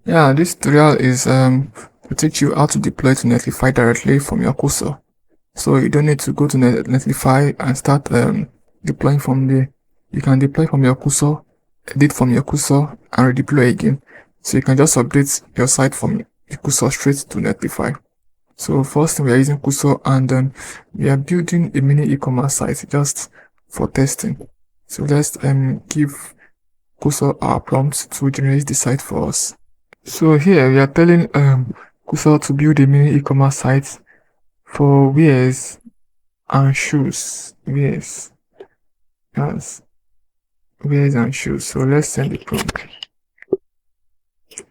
Yeah, this tutorial is to teach you how to deploy to NETLIFY directly from your cursor. So you don't need to go to NETLIFY and start deploying from there. You can deploy from your cursor, edit from your cursor, and redeploy again. So you can just update your site from the cursor straight to NETLIFY. So first we are using cursor, and then we are building a mini e-commerce site just for testing. So let's give cursor our prompt to generate the site for us. So here we are telling Kusa to build a mini e-commerce site for wears and shoes. Yes, wears and shoes. So let's send the prompt.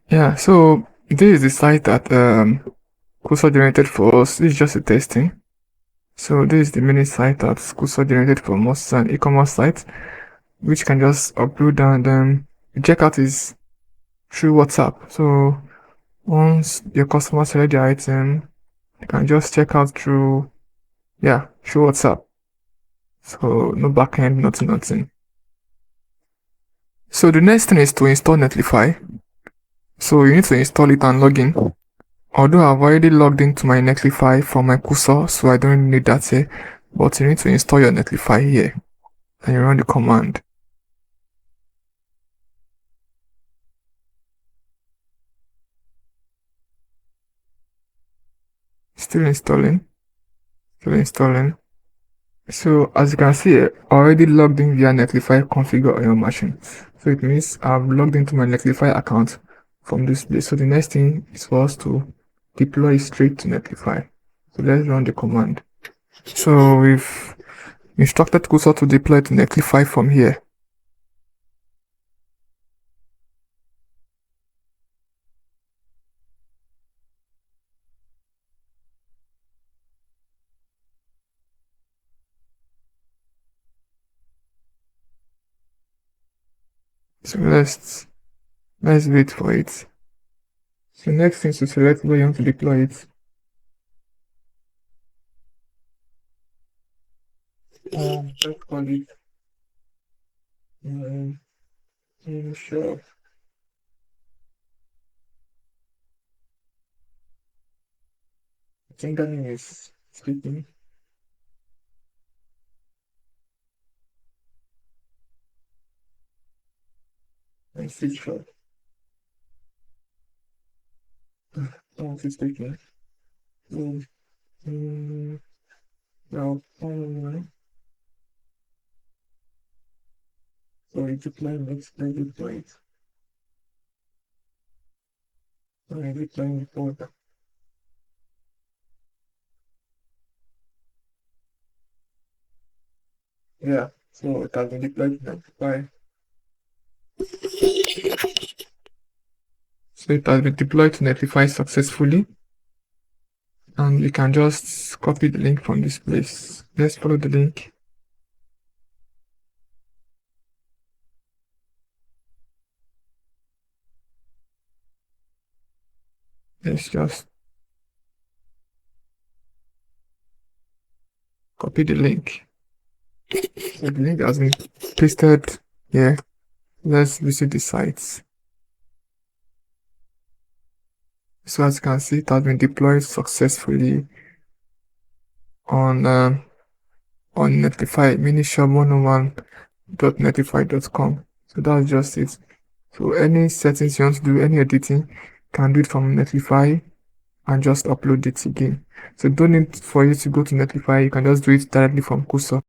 Yeah, so this is the site that Kusa generated for us. This is just a testing. So this is the mini site that Kusa generated for us, an e-commerce site, which can just upload and check out is through WhatsApp. So once your customer select the item, you can just check out through WhatsApp. So no backend, nothing. So the next thing is to install NETLIFY. So you need to install it and log in. Although I've already logged into my NETLIFY from my cursor, so I don't need that here. But you need to install your NETLIFY here, and you run the command. Still installing. So as you can see, I already logged in via NETLIFY configure on your machine. So it means I've logged into my NETLIFY account from this place. So the next thing is for us to deploy straight to NETLIFY. So let's run the command. So we've instructed cursor to deploy to NETLIFY from here. So let's wait for it. So next thing is to select where you want to deploy it. Let's call it sure. I think that name is speaking. And feature. Oh, it's speaking. Now, so it's deploying next, then deploy it. So I deploying the folder. Yeah, so it has been deployed to NETLIFY. So it has been deployed to NETLIFY successfully. And we can just copy the link from this place. Let's follow the link. Let's just copy the link. So the link has been pasted here. Let's visit the sites. So as you can see, it has been deployed successfully on NETLIFY minishop101.netlify.com. So that's just it. So any settings you want to do, any editing, can do it from NETLIFY and just upload it again. So don't need for you to go to NETLIFY, you can just do it directly from cursor.